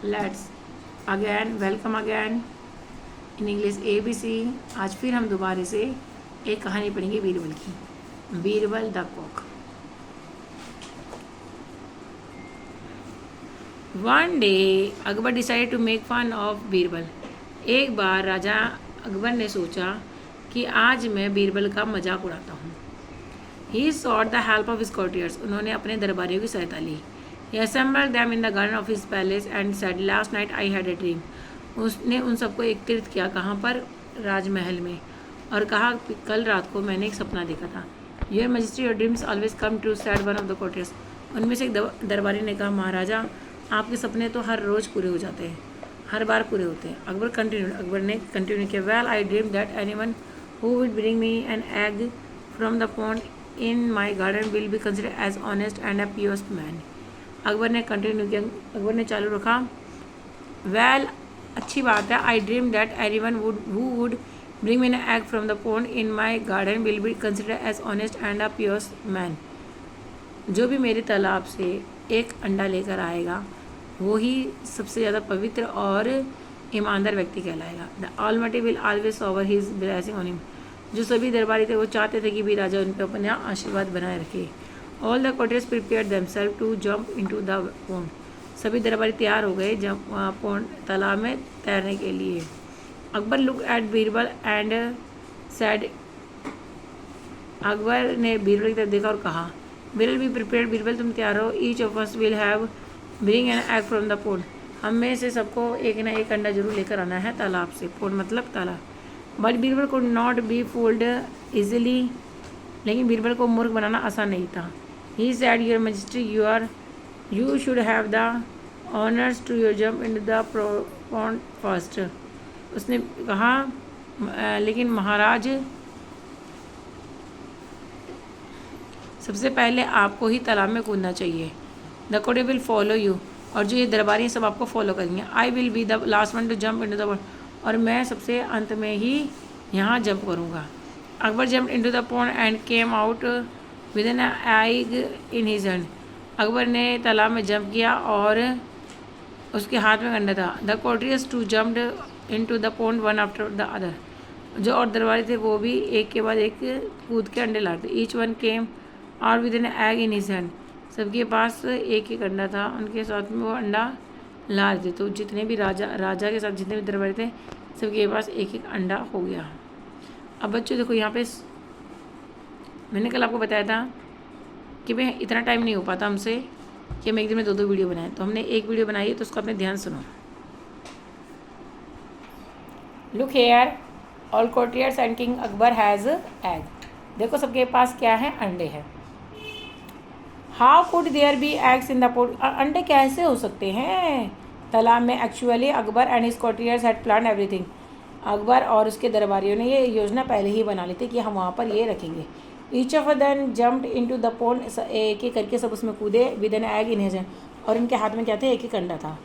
Let's again welcome again in English ABC। आज फिर हम दोबारा से एक कहानी पढ़ेंगे बीरबल की, Birbal the cock. One day Akbar decided to make fun of Birbal. एक बार राजा अकबर ने सोचा कि आज मैं बीरबल का मजाक उड़ाता हूँ। He sought the help of his courtiers। उन्होंने अपने दरबारियों की सहायता ली। He assembled them in the garden of his palace and said, "Last night I had a dream." उसने उन सबको एकत्रित किया, कहाँ पर? राजमहल में, और कहा कल रात को मैंने एक सपना देखा था। Your Majesty, your dreams always come true, said one of the courtiers। उनमें से एक दरबारी ने कहा, महाराजा आपके सपने तो हर रोज़ पूरे हो जाते हैं, हर बार पूरे होते हैं। अकबर ने कंटिन्यू किया, well I dream that anyone who would bring me an egg from the pond in my garden will be considered as honest and a pious man. Akbar ने कंटिन्यू किया, अकबर ने चालू रखा, वेल अच्छी बात है, I dream that anyone who would bring me an egg from the pond in my garden will be considered as honest and a pious man. जो भी मेरे तालाब से एक अंडा लेकर आएगा वो ही सबसे ज़्यादा पवित्र और ईमानदार व्यक्ति कहलाएगा। The almighty will always shower his blessing on him. जो सभी दरबारी थे वो चाहते थे कि भी राजा उन पर अपना आशीर्वाद बनाए रखे। All the courtiers prepared themselves to jump into the pond। सभी दरबारी तैयार हो गए जब पौंड तालाब में तैरने के लिए। Akbar look at Birbal and sad. Akbar ने बीरबल की तरफ देखा और कहा, बीरबल बी प्रिपेयर्ड। बीरबल तुम तैयार हो। Each of us will have bring an egg from the pond. हम में से सबको एक ना एक अंडा जरूर लेकर आना है तालाब से। पोंड मतलब तालाब। But Birbal could not be fooled easily. लेकिन बीरबल को मूर्ख बनाना आसान नहीं था। He said, your majesty you should have the honours to your jump in the pond first. उसने कहा, लेकिन महाराज सबसे पहले आपको ही तालाब में कूदना चाहिए। The courtier will follow you. और जो ये दरबारी हैं सब आपको फॉलो करेंगे। I will be the last one two jump into the pond. और मैं सबसे अंत में ही यहाँ जंप करूँगा। Akbar jump into the pond and came out with an egg in his hand. Akbar ने तालाब में जंप किया और उसके हाथ में अंडा था। The courtiers too jumped into the pond one after the other. जो और दरबारी थे वो भी एक के बाद एक कूद के अंडे लाते। ईच वन केम और with an egg in his hand. सबके पास एक एक अंडा था, उनके साथ में वो अंडा ला रहे थे। तो जितने भी राजा के साथ जितने भी दरबारी थे सबके पास एक एक अंडा हो गया। अब बच्चों देखो यहाँ पे मैंने कल आपको बताया था कि भाई इतना टाइम नहीं हो पाता हमसे कि हम एक दिन में दो वीडियो बनाएं। तो हमने एक वीडियो बनाई है, तो उसको अपने ध्यान सुनो। Look here, all courtiers and king Akbar has egg. देखो सबके पास क्या है? अंडे हैं। How could there be eggs in the pond. अंडे कैसे हो सकते हैं तालाब में? Actually Akbar and his courtiers had plan everything. Akbar और उसके दरबारियों ने ये योजना पहले ही बना ली थी कि हम वहाँ पर ये रखेंगे। Each of them jumped into the pond. एक एक करके सब उसमें कूदे। With an egg in his hand. और इनके हाथ में क्या थे? एक एक अंडा था।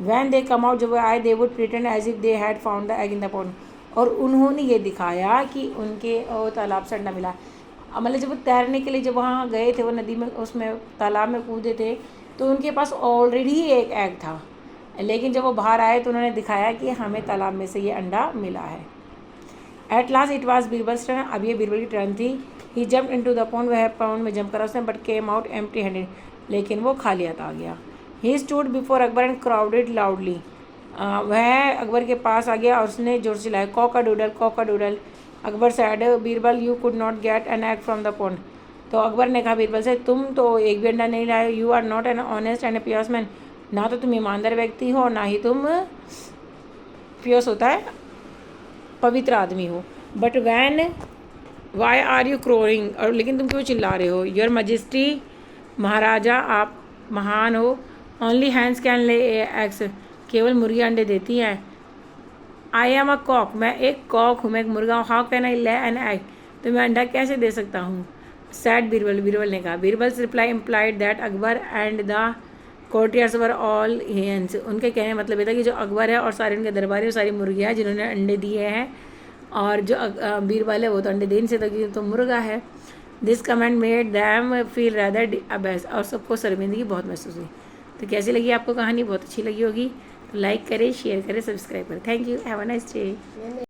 वैन दे कम आउट, जब वो आए, they would pretend as if they had found the egg in the pond. और उन्होंने ये दिखाया कि उनके तालाब से अंडा मिला। मतलब जब वो तैरने के लिए जब वहाँ गए थे, वो नदी में उसमें तालाब में कूदे थे, तो उनके पास ऑलरेडी एक एग था। लेकिन जब वो बाहर आए तो उन्होंने दिखाया कि हमें तालाब में से ये अंडा मिला है। At last it was Birbal's turn. अब ये बीरबल की टर्न थी। ही जम्प इनटू द पोंड। वह पोंड में जंप करा उसने, but came out empty handed. लेकिन वो खाली हाथ आ गया। He stood before Akbar and crowded loudly. वह अकबर के पास आ गया और उसने जोर से चिल्लाया, cock a doodle, cock a doodle. Akbar said, Birbal you could not get an egg from the pond. तो अकबर ने कहा बीरबल से, तुम तो एक भी अंडा नहीं लाए। You are not an honest and a pious man. ना तो तुम ईमानदार व्यक्ति हो, ना ही तुम पियस होता है पवित्र आदमी हो। But when why are you crowing. और लेकिन तुम क्यों चिल्ला रहे हो? योर मैजेस्टी, महाराजा आप महान हो। Only hands can lay eggs. केवल मुर्गियाँ अंडे देती हैं। आई एम अ कॉक, मैं एक कॉक हूँ, मैं एक मुर्गा हूँ। हाउ कैन आई ले एन एग, तो मैं अंडा कैसे दे सकता हूँ? सैड बीरबल, बीरबल ने कहा। Birbal's reply implied that Akbar and the courtiers were all hens। उनके कहने का मतलब ये था कि जो अकबर है और सारे उनके दरबारी और सारी मुर्गियाँ हैं जिन्होंने अंडे दिए हैं, और जो बीरबल है वो तो अंडे दे नहीं सकता क्योंकि तो मुर्गा है। This comment made them feel rather abyss. और सबको शर्मिंदगी बहुत महसूस हुई। तो कैसी लगी आपको कहानी? बहुत अच्छी लगी होगी। लाइक करें, शेयर करें, सब्सक्राइब करें। Thank you, have a nice day.